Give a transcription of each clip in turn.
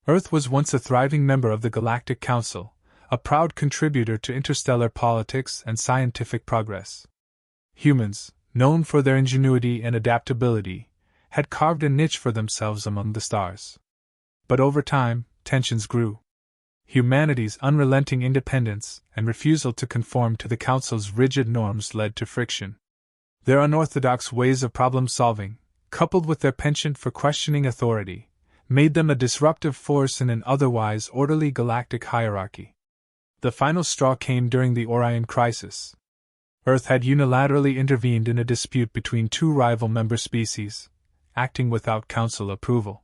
Earth was once a thriving member of the Galactic Council, a proud contributor to interstellar politics and scientific progress. Humans, known for their ingenuity and adaptability, had carved a niche for themselves among the stars. But over time, tensions grew. Humanity's unrelenting independence and refusal to conform to the Council's rigid norms led to friction. Their unorthodox ways of problem-solving, coupled with their penchant for questioning authority, made them a disruptive force in an otherwise orderly galactic hierarchy. The final straw came during the Orion Crisis. Earth had unilaterally intervened in a dispute between two rival member species, acting without Council approval.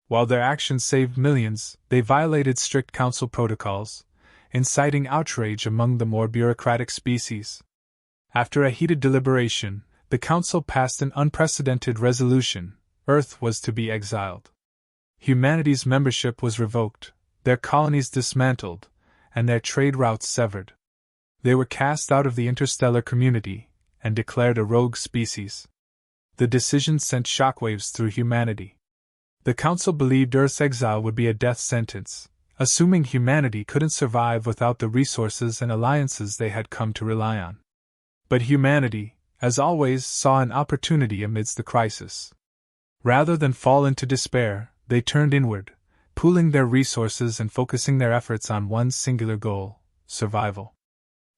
While their actions saved millions, they violated strict Council protocols, inciting outrage among the more bureaucratic species. After a heated deliberation, the Council passed an unprecedented resolution: Earth was to be exiled. Humanity's membership was revoked, their colonies dismantled, and their trade routes severed. They were cast out of the interstellar community and declared a rogue species. The decision sent shockwaves through humanity. The Council believed Earth's exile would be a death sentence, assuming humanity couldn't survive without the resources and alliances they had come to rely on. But humanity, as always, saw an opportunity amidst the crisis. Rather than fall into despair, they turned inward, pooling their resources and focusing their efforts on one singular goal: survival.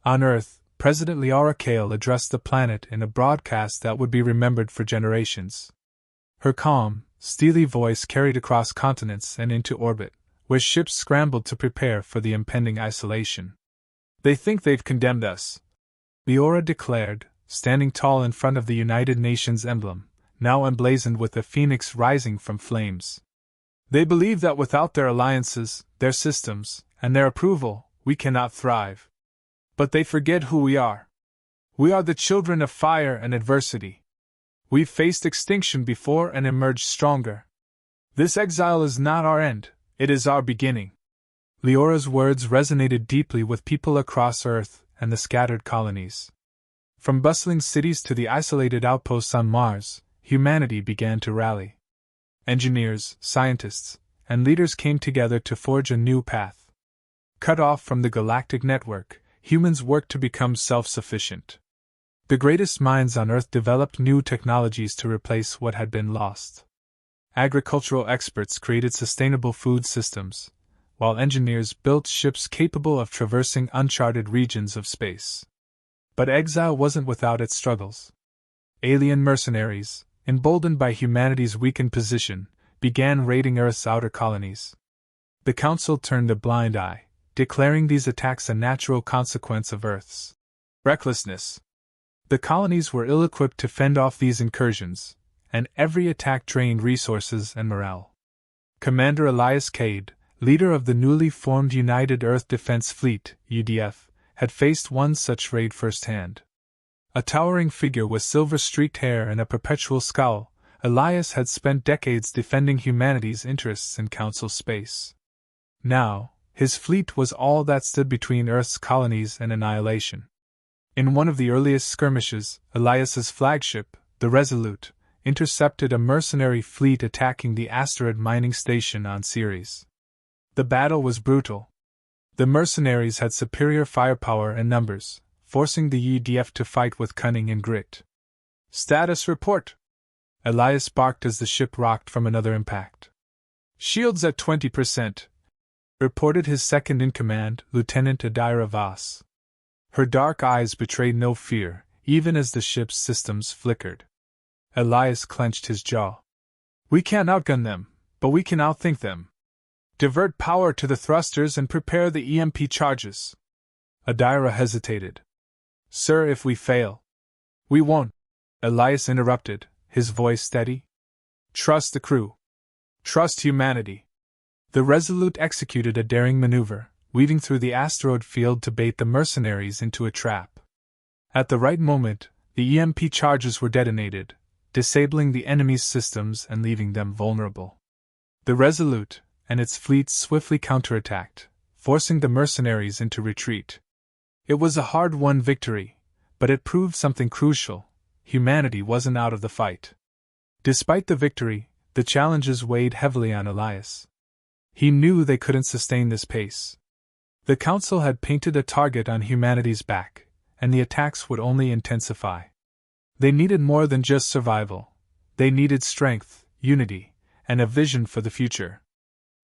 On Earth, President Liara Kale addressed the planet in a broadcast that would be remembered for generations. Her calm, steely voice carried across continents and into orbit, where ships scrambled to prepare for the impending isolation. "They think they've condemned us," Liara declared, standing tall in front of the United Nations emblem, now emblazoned with a phoenix rising from flames. "They believe that without their alliances, their systems, and their approval, we cannot thrive. But they forget who we are. We are the children of fire and adversity. We've faced extinction before and emerged stronger. This exile is not our end, it is our beginning." Liara's words resonated deeply with people across Earth and the scattered colonies. From bustling cities to the isolated outposts on Mars, humanity began to rally. Engineers, scientists, and leaders came together to forge a new path. Cut off from the galactic network, humans worked to become self-sufficient. The greatest minds on Earth developed new technologies to replace what had been lost. Agricultural experts created sustainable food systems, while engineers built ships capable of traversing uncharted regions of space. But exile wasn't without its struggles. Alien mercenaries, emboldened by humanity's weakened position, began raiding Earth's outer colonies. The Council turned a blind eye, declaring these attacks a natural consequence of Earth's recklessness. The colonies were ill-equipped to fend off these incursions, and every attack drained resources and morale. Commander Elias Cade, leader of the newly formed United Earth Defense Fleet, UDF, had faced one such raid firsthand. A towering figure with silver-streaked hair and a perpetual scowl, Elias had spent decades defending humanity's interests in Council space. Now, his fleet was all that stood between Earth's colonies and annihilation. In one of the earliest skirmishes, Elias's flagship, the Resolute, intercepted a mercenary fleet attacking the asteroid mining station on Ceres. The battle was brutal. The mercenaries had superior firepower and numbers, forcing the UDF to fight with cunning and grit. "Status report," Elias barked as the ship rocked from another impact. "Shields at 20%, reported his second-in-command, Lieutenant Adira Voss. Her dark eyes betrayed no fear, even as the ship's systems flickered. Elias clenched his jaw. "We can't outgun them, but we can outthink them. Divert power to the thrusters and prepare the EMP charges." Adira hesitated. "Sir, if we fail..." "We won't," Elias interrupted, his voice steady. "Trust the crew. Trust humanity." The Resolute executed a daring maneuver, weaving through the asteroid field to bait the mercenaries into a trap. At the right moment, the EMP charges were detonated, disabling the enemy's systems and leaving them vulnerable. The Resolute and its fleet swiftly counterattacked, forcing the mercenaries into retreat. It was a hard-won victory, but it proved something crucial: humanity wasn't out of the fight. Despite the victory, the challenges weighed heavily on Elias. He knew they couldn't sustain this pace. The Council had painted a target on humanity's back, and the attacks would only intensify. They needed more than just survival. They needed strength, unity, and a vision for the future.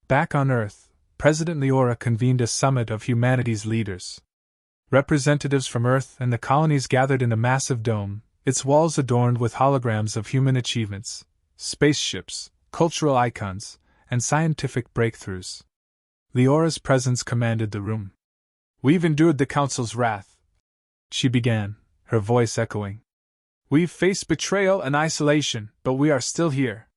Back on Earth, President Leora convened a summit of humanity's leaders. Representatives from Earth and the colonies gathered in a massive dome, its walls adorned with holograms of human achievements, spaceships, cultural icons, and scientific breakthroughs. Leora's presence commanded the room. "We've endured the Council's wrath," she began, her voice echoing. "We've faced betrayal and isolation, but we are still here.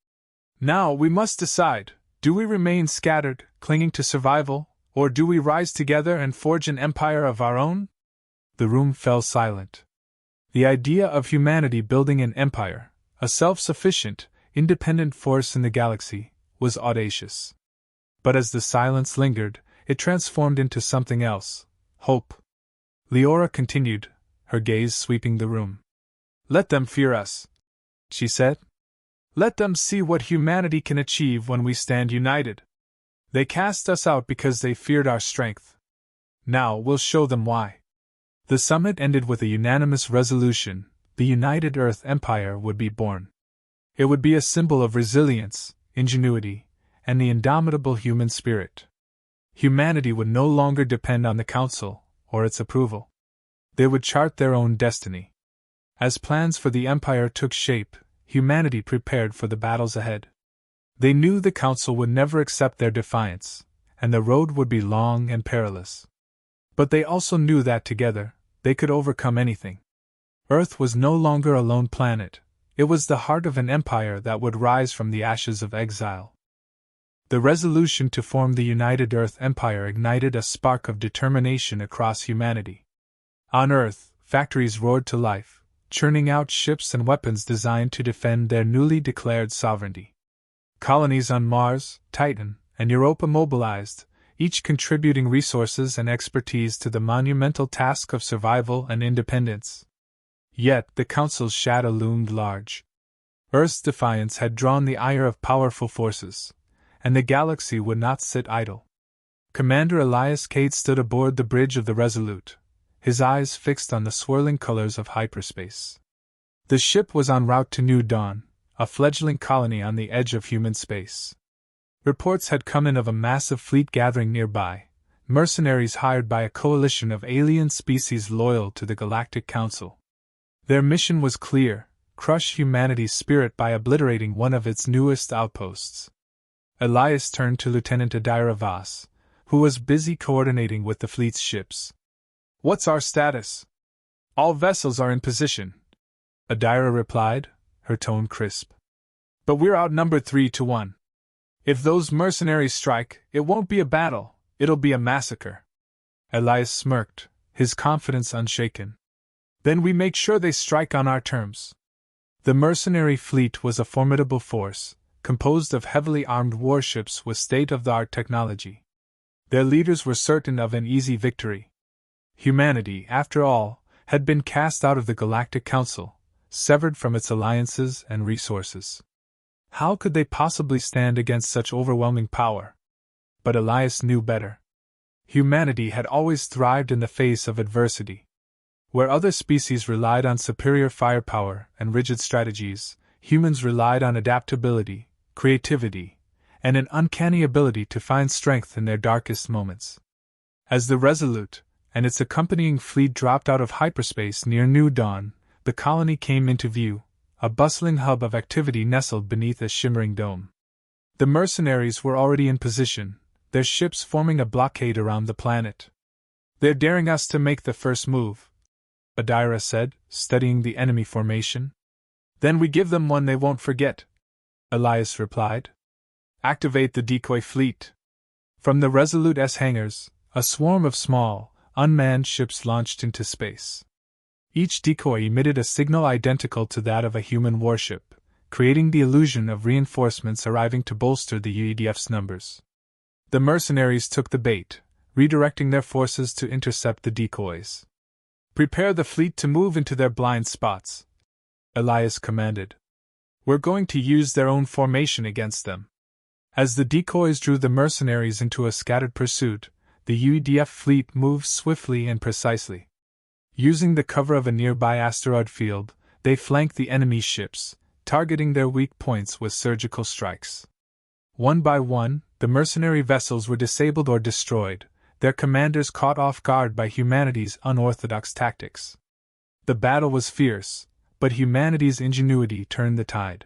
Now we must decide, do we remain scattered, clinging to survival, or do we rise together and forge an empire of our own?" The room fell silent. The idea of humanity building an empire, a self-sufficient, independent force in the galaxy, was audacious. But as the silence lingered, it transformed into something else: hope. Leora continued, her gaze sweeping the room. "Let them fear us," she said. "Let them see what humanity can achieve when we stand united. They cast us out because they feared our strength. Now we'll show them why." The summit ended with a unanimous resolution: the United Earth Empire would be born. It would be a symbol of resilience, ingenuity, and the indomitable human spirit. Humanity would no longer depend on the Council or its approval. They would chart their own destiny. As plans for the Empire took shape, humanity prepared for the battles ahead. They knew the Council would never accept their defiance, and the road would be long and perilous. But they also knew that together, they could overcome anything. Earth was no longer a lone planet. It was the heart of an empire that would rise from the ashes of exile. The resolution to form the United Earth Empire ignited a spark of determination across humanity. On Earth, factories roared to life, churning out ships and weapons designed to defend their newly declared sovereignty. Colonies on Mars, Titan, and Europa mobilized, each contributing resources and expertise to the monumental task of survival and independence. Yet the Council's shadow loomed large. Earth's defiance had drawn the ire of powerful forces, and the galaxy would not sit idle. Commander Elias Cade stood aboard the bridge of the Resolute, his eyes fixed on the swirling colors of hyperspace. The ship was en route to New Dawn, a fledgling colony on the edge of human space. Reports had come in of a massive fleet gathering nearby, mercenaries hired by a coalition of alien species loyal to the Galactic Council. Their mission was clear: crush humanity's spirit by obliterating one of its newest outposts. Elias turned to Lieutenant Adira Voss, who was busy coordinating with the fleet's ships. "What's our status?" "All vessels are in position," Adira replied, her tone crisp. "But we're outnumbered 3-1. If those mercenaries strike, it won't be a battle, it'll be a massacre." Elias smirked, his confidence unshaken. "Then we make sure they strike on our terms." The mercenary fleet was a formidable force, composed of heavily armed warships with state-of-the-art technology. Their leaders were certain of an easy victory. Humanity, after all, had been cast out of the Galactic Council, severed from its alliances and resources. How could they possibly stand against such overwhelming power? But Elias knew better. Humanity had always thrived in the face of adversity. Where other species relied on superior firepower and rigid strategies, humans relied on adaptability, creativity, and an uncanny ability to find strength in their darkest moments. As the Resolute and its accompanying fleet dropped out of hyperspace near New Dawn, the colony came into view, a bustling hub of activity nestled beneath a shimmering dome. The mercenaries were already in position, their ships forming a blockade around the planet. "They're daring us to make the first move," Adira said, studying the enemy formation. "Then we give them one they won't forget," Elias replied. "Activate the decoy fleet." From the Resolute's hangars, a swarm of small, unmanned ships launched into space. Each decoy emitted a signal identical to that of a human warship, creating the illusion of reinforcements arriving to bolster the UEDF's numbers. The mercenaries took the bait, redirecting their forces to intercept the decoys. "Prepare the fleet to move into their blind spots," Elias commanded. "We're going to use their own formation against them." As the decoys drew the mercenaries into a scattered pursuit, the UEDF fleet moved swiftly and precisely. Using the cover of a nearby asteroid field, they flanked the enemy ships, targeting their weak points with surgical strikes. One by one, the mercenary vessels were disabled or destroyed, their commanders caught off guard by humanity's unorthodox tactics. The battle was fierce, but humanity's ingenuity turned the tide.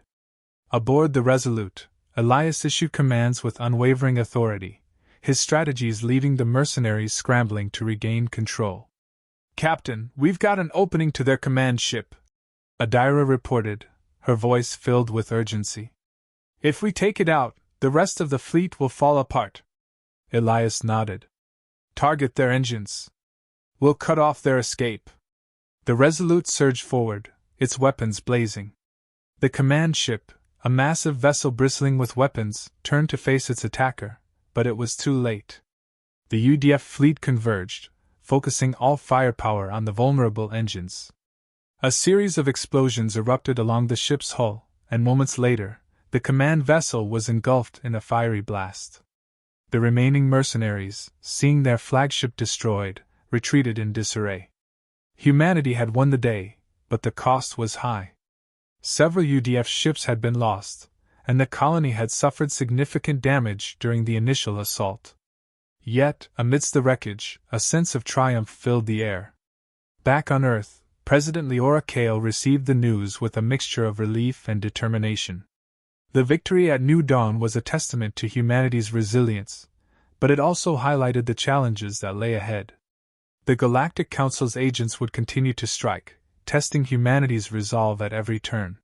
Aboard the Resolute, Elias issued commands with unwavering authority, his strategies leaving the mercenaries scrambling to regain control. "Captain, we've got an opening to their command ship," Adira reported, her voice filled with urgency. "If we take it out, the rest of the fleet will fall apart." Elias nodded. "Target their engines. We'll cut off their escape." The Resolute surged forward, its weapons blazing. The command ship, a massive vessel bristling with weapons, turned to face its attacker, but it was too late. The UDF fleet converged, focusing all firepower on the vulnerable engines. A series of explosions erupted along the ship's hull, and moments later, the command vessel was engulfed in a fiery blast. The remaining mercenaries, seeing their flagship destroyed, retreated in disarray. Humanity had won the day, but the cost was high. Several UDF ships had been lost, and the colony had suffered significant damage during the initial assault. Yet, amidst the wreckage, a sense of triumph filled the air. Back on Earth, President Leora Kale received the news with a mixture of relief and determination. The victory at New Dawn was a testament to humanity's resilience, but it also highlighted the challenges that lay ahead. The Galactic Council's agents would continue to strike, testing humanity's resolve at every turn.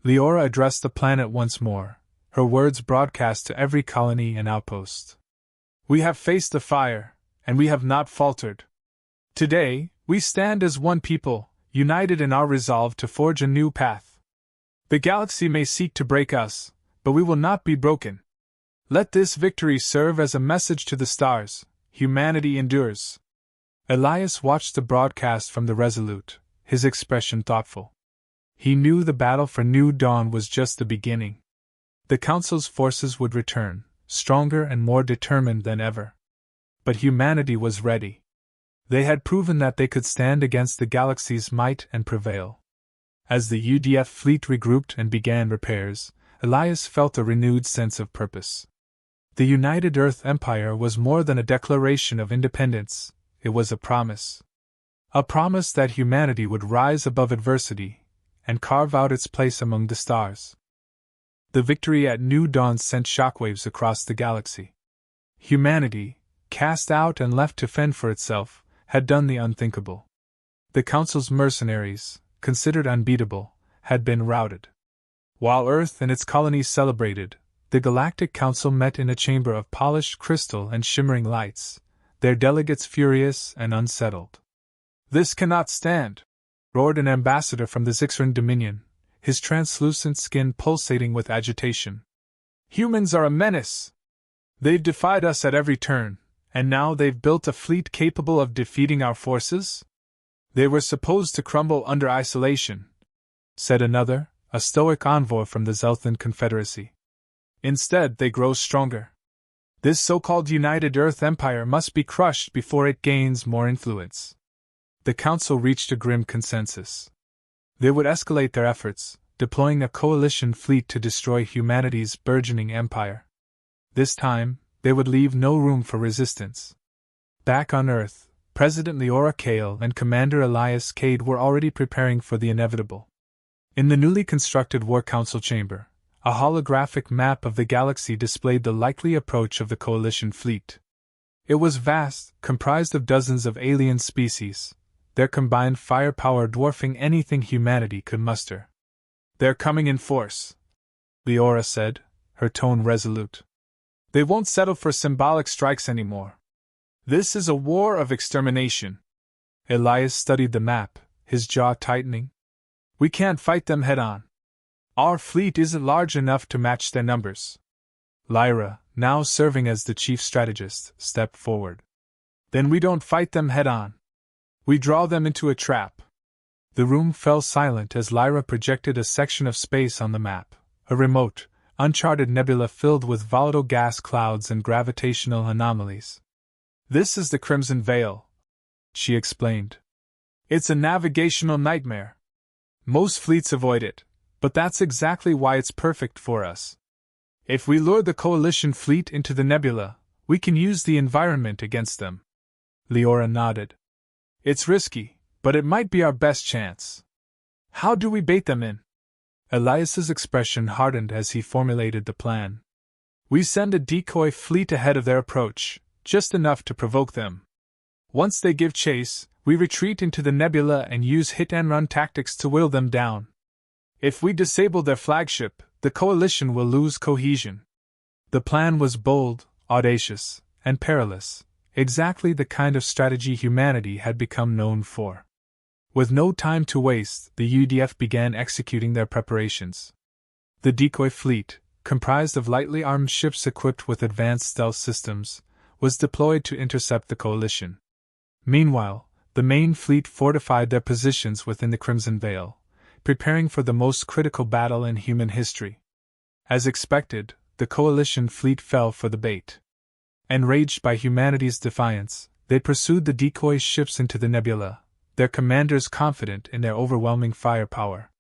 Leora addressed the planet once more, her words broadcast to every colony and outpost. "We have faced the fire, and we have not faltered. Today, we stand as one people, united in our resolve to forge a new path. The galaxy may seek to break us, but we will not be broken. Let this victory serve as a message to the stars: humanity endures." Elias watched the broadcast from the Resolute, his expression thoughtful. He knew the battle for New Dawn was just the beginning. The Council's forces would return, stronger and more determined than ever. But humanity was ready. They had proven that they could stand against the galaxy's might and prevail. As the UDF fleet regrouped and began repairs, Elias felt a renewed sense of purpose. The United Earth Empire was more than a declaration of independence, it was a promise. A promise that humanity would rise above adversity and carve out its place among the stars. The victory at New Dawn sent shockwaves across the galaxy. Humanity, cast out and left to fend for itself, had done the unthinkable. The Council's mercenaries, considered unbeatable, had been routed. While Earth and its colonies celebrated, the Galactic Council met in a chamber of polished crystal and shimmering lights, their delegates furious and unsettled. "This cannot stand!" roared an ambassador from the Zixran Dominion, his translucent skin pulsating with agitation. "Humans are a menace! They've defied us at every turn, and now they've built a fleet capable of defeating our forces? They were supposed to crumble under isolation," said another, a stoic envoy from the Zelthan Confederacy. "Instead, they grow stronger. This so-called United Earth Empire must be crushed before it gains more influence." The Council reached a grim consensus. They would escalate their efforts, deploying a coalition fleet to destroy humanity's burgeoning empire. This time, they would leave no room for resistance. Back on Earth, President Leora Kale and Commander Elias Cade were already preparing for the inevitable. In the newly constructed War Council chamber, a holographic map of the galaxy displayed the likely approach of the coalition fleet. It was vast, comprised of dozens of alien species, their combined firepower dwarfing anything humanity could muster. "They're coming in force," Leora said, her tone resolute. "They won't settle for symbolic strikes anymore. This is a war of extermination." Elias studied the map, his jaw tightening. "We can't fight them head-on. Our fleet isn't large enough to match their numbers." Lyra, now serving as the chief strategist, stepped forward. "Then we don't fight them head-on. We draw them into a trap." The room fell silent as Lyra projected a section of space on the map, a remote, uncharted nebula filled with volatile gas clouds and gravitational anomalies. "This is the Crimson Veil," she explained. "It's a navigational nightmare. Most fleets avoid it, but that's exactly why it's perfect for us. If we lure the Coalition fleet into the nebula, we can use the environment against them." Leora nodded. "It's risky, but it might be our best chance. How do we bait them in?" Elias's expression hardened as he formulated the plan. "We send a decoy fleet ahead of their approach, just enough to provoke them. Once they give chase, we retreat into the nebula and use hit-and-run tactics to whittle them down. If we disable their flagship, the Coalition will lose cohesion." The plan was bold, audacious, and perilous, exactly the kind of strategy humanity had become known for. With no time to waste, the UDF began executing their preparations. The decoy fleet, comprised of lightly armed ships equipped with advanced stealth systems, was deployed to intercept the Coalition. Meanwhile, the main fleet fortified their positions within the Crimson Veil, preparing for the most critical battle in human history. As expected, the Coalition fleet fell for the bait. Enraged by humanity's defiance, they pursued the decoy ships into the nebula, their commanders confident in their overwhelming firepower.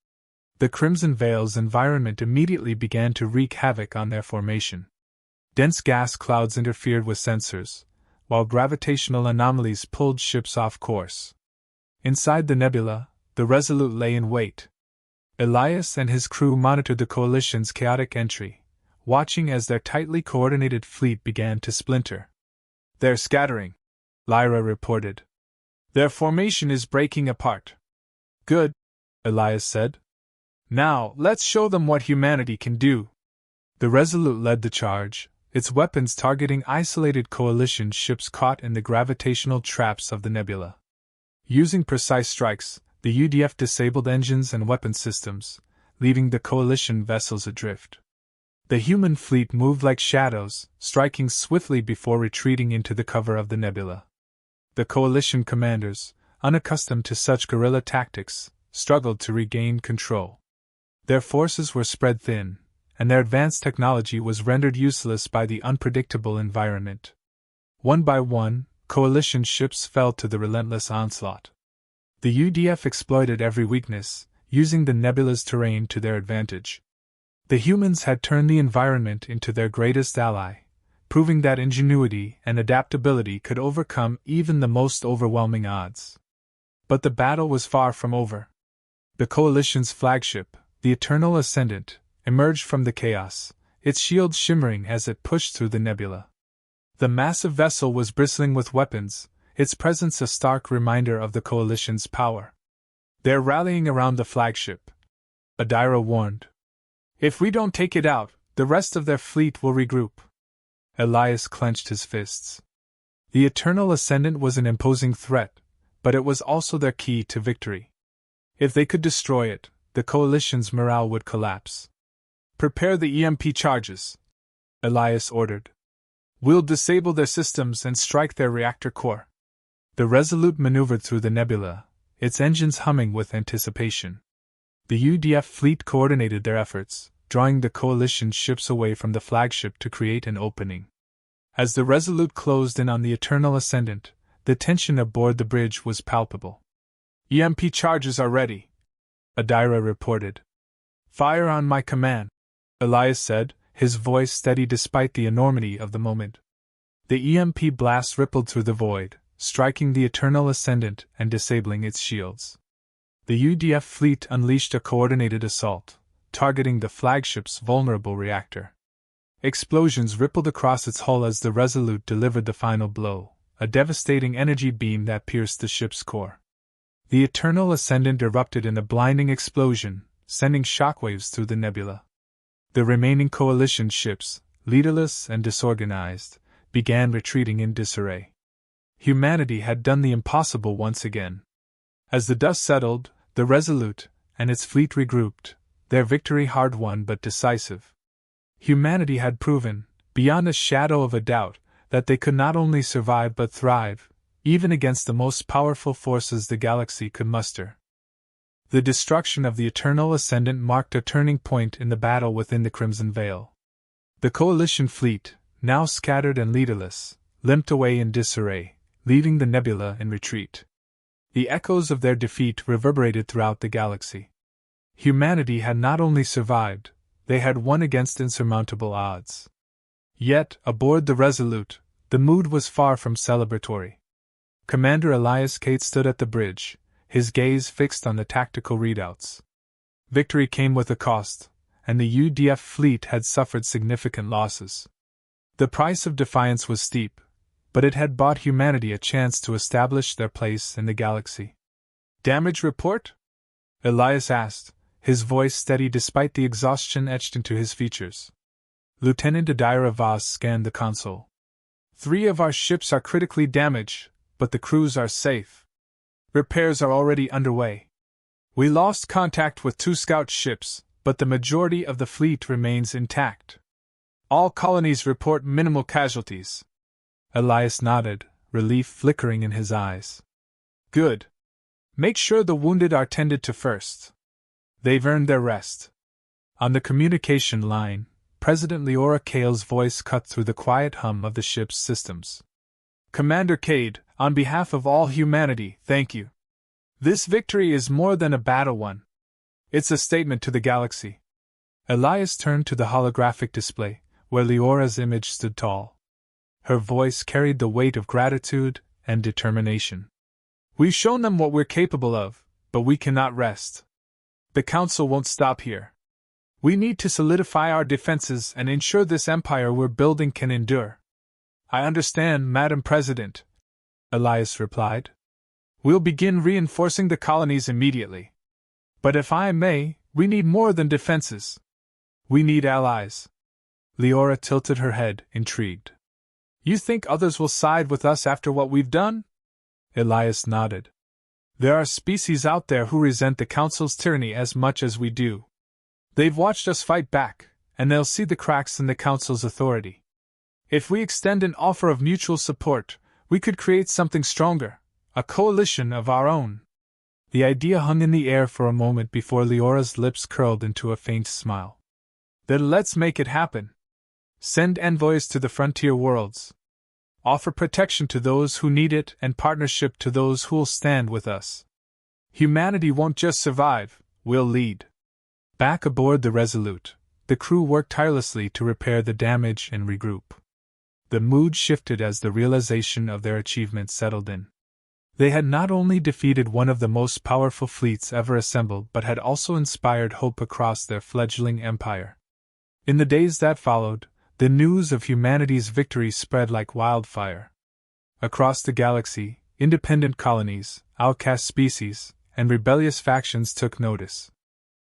The Crimson Veil's environment immediately began to wreak havoc on their formation. Dense gas clouds interfered with sensors, while gravitational anomalies pulled ships off course. Inside the nebula, the Resolute lay in wait. Elias and his crew monitored the Coalition's chaotic entry, watching as their tightly coordinated fleet began to splinter. "They're scattering," Lyra reported. "Their formation is breaking apart." "Good," Elias said. "Now, let's show them what humanity can do." The Resolute led the charge, its weapons targeting isolated Coalition ships caught in the gravitational traps of the nebula. Using precise strikes, the UDF disabled engines and weapon systems, leaving the Coalition vessels adrift. The human fleet moved like shadows, striking swiftly before retreating into the cover of the nebula. The Coalition commanders, unaccustomed to such guerrilla tactics, struggled to regain control. Their forces were spread thin, and their advanced technology was rendered useless by the unpredictable environment. One by one, Coalition ships fell to the relentless onslaught. The UDF exploited every weakness, using the nebula's terrain to their advantage. The humans had turned the environment into their greatest ally, proving that ingenuity and adaptability could overcome even the most overwhelming odds. But the battle was far from over. The Coalition's flagship, the Eternal Ascendant, emerged from the chaos, its shield shimmering as it pushed through the nebula. The massive vessel was bristling with weapons, its presence a stark reminder of the Coalition's power. "They're rallying around the flagship," Adira warned. "If we don't take it out, the rest of their fleet will regroup." Elias clenched his fists. The Eternal Ascendant was an imposing threat, but it was also their key to victory. If they could destroy it, the Coalition's morale would collapse. "Prepare the EMP charges," Elias ordered. "We'll disable their systems and strike their reactor core." The Resolute maneuvered through the nebula, its engines humming with anticipation. The UDF fleet coordinated their efforts, drawing the Coalition ships away from the flagship to create an opening. As the Resolute closed in on the Eternal Ascendant, the tension aboard the bridge was palpable. "EMP charges are ready," Adira reported. "Fire on my command," Elias said, his voice steady despite the enormity of the moment. The EMP blast rippled through the void, striking the Eternal Ascendant and disabling its shields. The UDF fleet unleashed a coordinated assault, targeting the flagship's vulnerable reactor. Explosions rippled across its hull as the Resolute delivered the final blow, a devastating energy beam that pierced the ship's core. The Eternal Ascendant erupted in a blinding explosion, sending shockwaves through the nebula. The remaining Coalition ships, leaderless and disorganized, began retreating in disarray. Humanity had done the impossible once again. As the dust settled, the Resolute and its fleet regrouped, their victory hard-won but decisive. Humanity had proven, beyond a shadow of a doubt, that they could not only survive but thrive, even against the most powerful forces the galaxy could muster. The destruction of the Eternal Ascendant marked a turning point in the battle within the Crimson Veil. The coalition fleet, now scattered and leaderless, limped away in disarray, leaving the nebula in retreat. The echoes of their defeat reverberated throughout the galaxy. Humanity had not only survived, they had won against insurmountable odds. Yet, aboard the Resolute, the mood was far from celebratory. Commander Elias Kate stood at the bridge, his gaze fixed on the tactical readouts. Victory came with a cost, and the UDF fleet had suffered significant losses. The price of defiance was steep, but it had bought humanity a chance to establish their place in the galaxy. "Damage report?" Elias asked, his voice steady despite the exhaustion etched into his features. Lieutenant Adira Voss scanned the console. "3 of our ships are critically damaged, but the crews are safe. Repairs are already underway. We lost contact with 2 scout ships, but the majority of the fleet remains intact. All colonies report minimal casualties." Elias nodded, relief flickering in his eyes. "Good. Make sure the wounded are tended to first. They've earned their rest." On the communication line, President Leora Kale's voice cut through the quiet hum of the ship's systems. "Commander Cade, on behalf of all humanity, thank you. This victory is more than a battle won. It's a statement to the galaxy." Elias turned to the holographic display, where Leora's image stood tall. Her voice carried the weight of gratitude and determination. "We've shown them what we're capable of, but we cannot rest. The Council won't stop here. We need to solidify our defenses and ensure this empire we're building can endure." "I understand, Madam President," Elias replied. "We'll begin reinforcing the colonies immediately. But if I may, we need more than defenses. We need allies." Leora tilted her head, intrigued. "You think others will side with us after what we've done?" Elias nodded. "There are species out there who resent the Council's tyranny as much as we do. They've watched us fight back, and they'll see the cracks in the Council's authority. If we extend an offer of mutual support, we could create something stronger, a coalition of our own." The idea hung in the air for a moment before Leora's lips curled into a faint smile. "Then let's make it happen. Send envoys to the frontier worlds. Offer protection to those who need it and partnership to those who'll stand with us. Humanity won't just survive, we'll lead." Back aboard the Resolute, the crew worked tirelessly to repair the damage and regroup. The mood shifted as the realization of their achievement settled in. They had not only defeated one of the most powerful fleets ever assembled but had also inspired hope across their fledgling empire. In the days that followed, the news of humanity's victory spread like wildfire. Across the galaxy, independent colonies, outcast species, and rebellious factions took notice.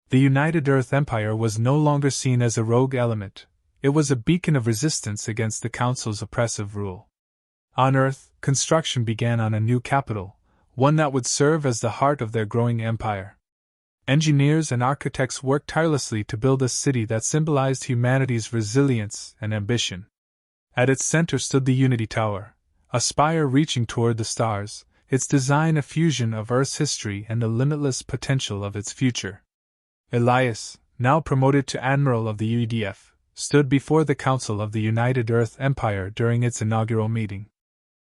The United Earth Empire was no longer seen as a rogue element, it was a beacon of resistance against the Council's oppressive rule. On Earth, construction began on a new capital, one that would serve as the heart of their growing empire. Engineers and architects worked tirelessly to build a city that symbolized humanity's resilience and ambition. At its center stood the Unity Tower, a spire reaching toward the stars, its design a fusion of Earth's history and the limitless potential of its future. Elias, now promoted to Admiral of the UDF, stood before the Council of the United Earth Empire during its inaugural meeting.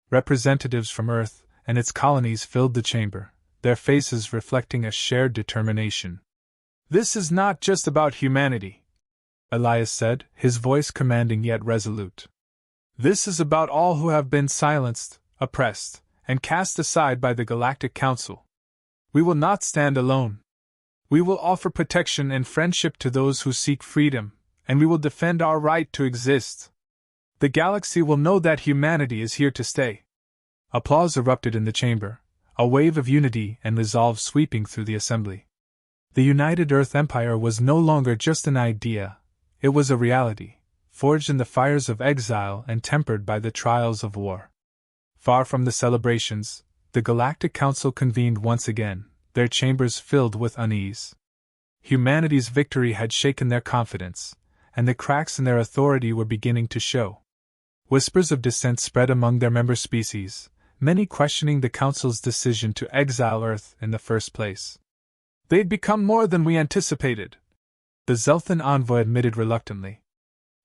Representatives from Earth and its colonies filled the chamber, their faces reflecting a shared determination. "This is not just about humanity," Elias said, his voice commanding yet resolute. "This is about all who have been silenced, oppressed, and cast aside by the Galactic Council. We will not stand alone. We will offer protection and friendship to those who seek freedom, and we will defend our right to exist. The galaxy will know that humanity is here to stay." Applause erupted in the chamber, a wave of unity and resolve sweeping through the assembly. The United Earth Empire was no longer just an idea, it was a reality, forged in the fires of exile and tempered by the trials of war. Far from the celebrations, the Galactic Council convened once again, their chambers filled with unease. Humanity's victory had shaken their confidence, and the cracks in their authority were beginning to show. Whispers of dissent spread among their member species, many questioning the Council's decision to exile Earth in the first place. "They'd become more than we anticipated," the Zelthan envoy admitted reluctantly.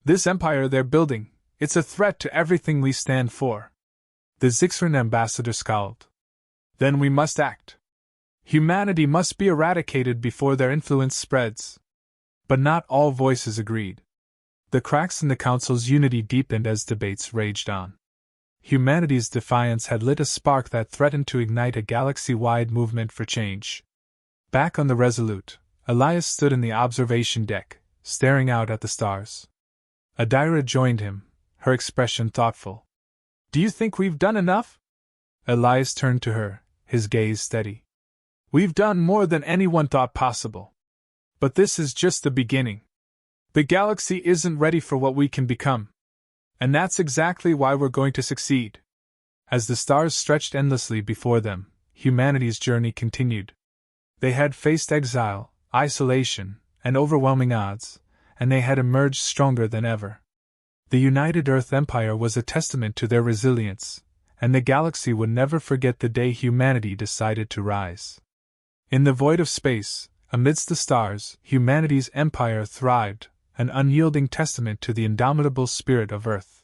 This empire they're building, it's a threat to everything we stand for. The Zixran ambassador scowled. Then we must act. Humanity must be eradicated before their influence spreads. But not all voices agreed. The cracks in the Council's unity deepened as debates raged on. Humanity's defiance had lit a spark that threatened to ignite a galaxy-wide movement for change. Back on the Resolute, Elias stood in the observation deck, staring out at the stars. Adira joined him, her expression thoughtful. Do you think we've done enough? Elias turned to her, his gaze steady. We've done more than anyone thought possible. But this is just the beginning. The galaxy isn't ready for what we can become. And that's exactly why we're going to succeed. As the stars stretched endlessly before them, humanity's journey continued. They had faced exile, isolation, and overwhelming odds, and they had emerged stronger than ever. The United Earth Empire was a testament to their resilience, and the galaxy would never forget the day humanity decided to rise. In the void of space, amidst the stars, humanity's empire thrived, an unyielding testament to the indomitable spirit of Earth.